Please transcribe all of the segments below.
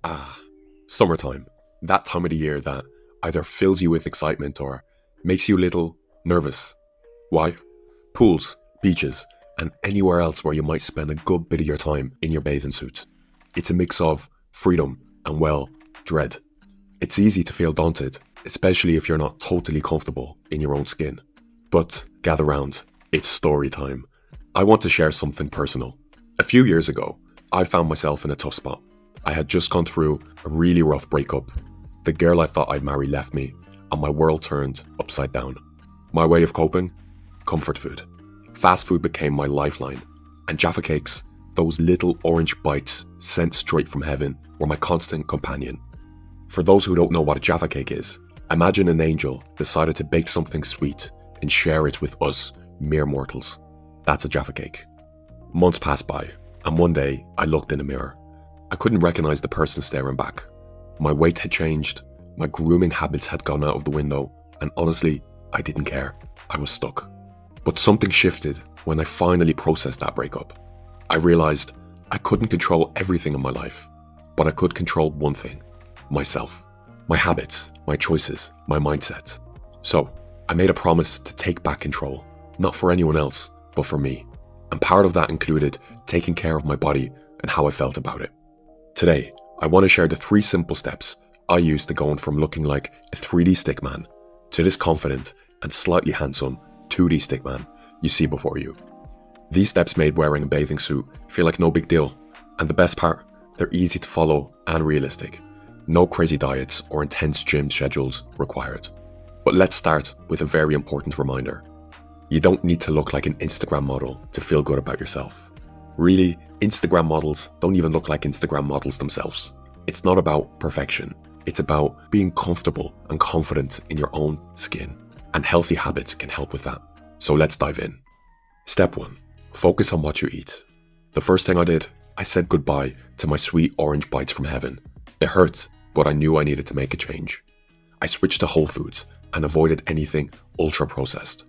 Ah, summertime. That time of the year that either fills you with excitement or makes you a little nervous. Why? Pools, beaches, and anywhere else where you might spend a good bit of your time in your bathing suit. It's a mix of freedom and, well, dread. It's easy to feel daunted, especially if you're not totally comfortable in your own skin. But gather round, it's story time. I want to share something personal. A few years ago, I found myself in a tough spot. I had just gone through a really rough breakup. The girl I thought I'd marry left me, and my world turned upside down. My way of coping? Comfort food. Fast food became my lifeline, and Jaffa cakes, those little orange bites sent straight from heaven, were my constant companion. For those who don't know what a Jaffa cake is, imagine an angel decided to bake something sweet and share it with us, mere mortals. That's a Jaffa cake. Months passed by, and one day I looked in the mirror. I couldn't recognize the person staring back. My weight had changed, my grooming habits had gone out of the window, and honestly, I didn't care. I was stuck. But something shifted when I finally processed that breakup. I realized I couldn't control everything in my life, but I could control one thing: myself, my habits, my choices, my mindset. So I made a promise to take back control, not for anyone else, but for me. And part of that included taking care of my body and how I felt about it. Today, I want to share the 3 simple steps I used to going from looking like a 3D stickman to this confident and slightly handsome 2D stickman you see before you. These steps made wearing a bathing suit feel like no big deal, and the best part, they're easy to follow and realistic. No crazy diets or intense gym schedules required. But let's start with a very important reminder. You don't need to look like an Instagram model to feel good about yourself. Really, Instagram models don't even look like Instagram models themselves. It's not about perfection. It's about being comfortable and confident in your own skin. And healthy habits can help with that. So let's dive in. Step 1. Focus on what you eat. The first thing I did, I said goodbye to my sweet orange bites from heaven. It hurt, but I knew I needed to make a change. I switched to whole foods and avoided anything ultra-processed.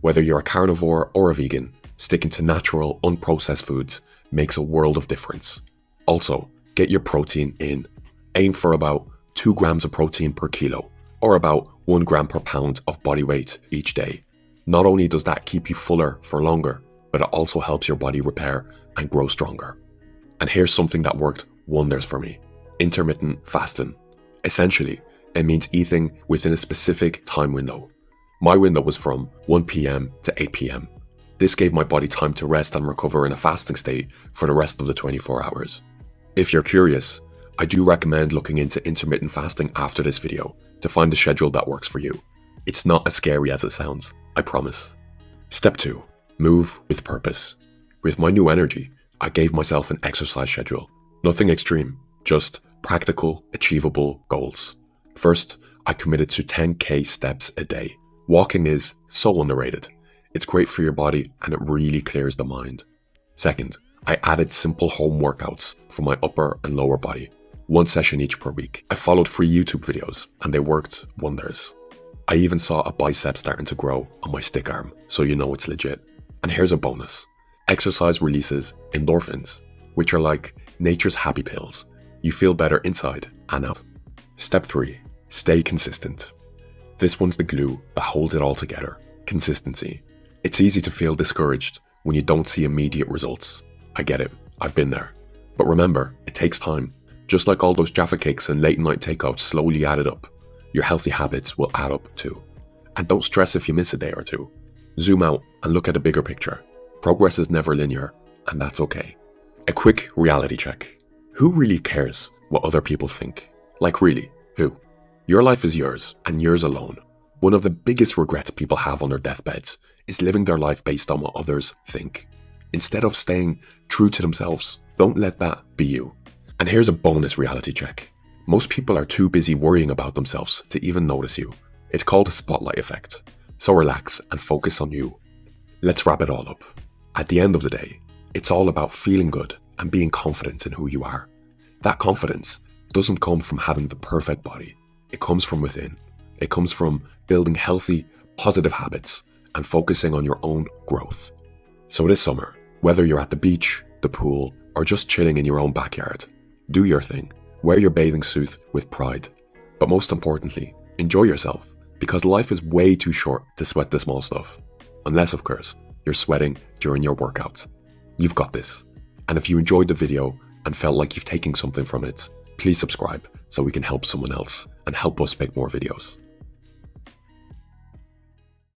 Whether you're a carnivore or a vegan, sticking to natural, unprocessed foods makes a world of difference. Also, get your protein in. Aim for about 2 grams of protein per kilo, or about 1 gram per pound of body weight each day. Not only does that keep you fuller for longer, but it also helps your body repair and grow stronger. And here's something that worked wonders for me: intermittent fasting. Essentially, it means eating within a specific time window. My window was from 1 p.m. to 8 p.m. This gave my body time to rest and recover in a fasting state for the rest of the 24 hours. If you're curious, I do recommend looking into intermittent fasting after this video to find a schedule that works for you. It's not as scary as it sounds, I promise. Step 2. Move with purpose. With my new energy, I gave myself an exercise schedule. Nothing extreme, just practical, achievable goals. First, I committed to 10k steps a day. Walking is so underrated. It's great for your body and it really clears the mind. Second, I added simple home workouts for my upper and lower body. 1 session each per week. I followed free YouTube videos and they worked wonders. I even saw a bicep starting to grow on my stick arm, so you know it's legit. And here's a bonus. Exercise releases endorphins, which are like nature's happy pills. You feel better inside and out. Step 3. Stay consistent. This one's the glue that holds it all together. Consistency. It's easy to feel discouraged when you don't see immediate results. I get it. I've been there. But remember, it takes time. Just like all those Jaffa cakes and late night takeouts slowly added up, your healthy habits will add up too. And don't stress if you miss a day or two. Zoom out and look at the bigger picture. Progress is never linear, and that's okay. A quick reality check. Who really cares what other people think? Like really, who? Your life is yours, and yours alone. One of the biggest regrets people have on their deathbeds is living their life based on what others think. Instead of staying true to themselves, don't let that be you. And here's a bonus reality check. Most people are too busy worrying about themselves to even notice you. It's called the spotlight effect. So relax and focus on you. Let's wrap it all up. At the end of the day, it's all about feeling good and being confident in who you are. That confidence doesn't come from having the perfect body. It comes from within. It comes from building healthy, positive habits and focusing on your own growth. So this summer, whether you're at the beach, the pool, or just chilling in your own backyard, do your thing. Wear your bathing suit with pride. But most importantly, enjoy yourself, because life is way too short to sweat the small stuff. Unless, of course, you're sweating during your workouts. You've got this. And if you enjoyed the video and felt like you've taken something from it, please subscribe so we can help someone else and help us make more videos.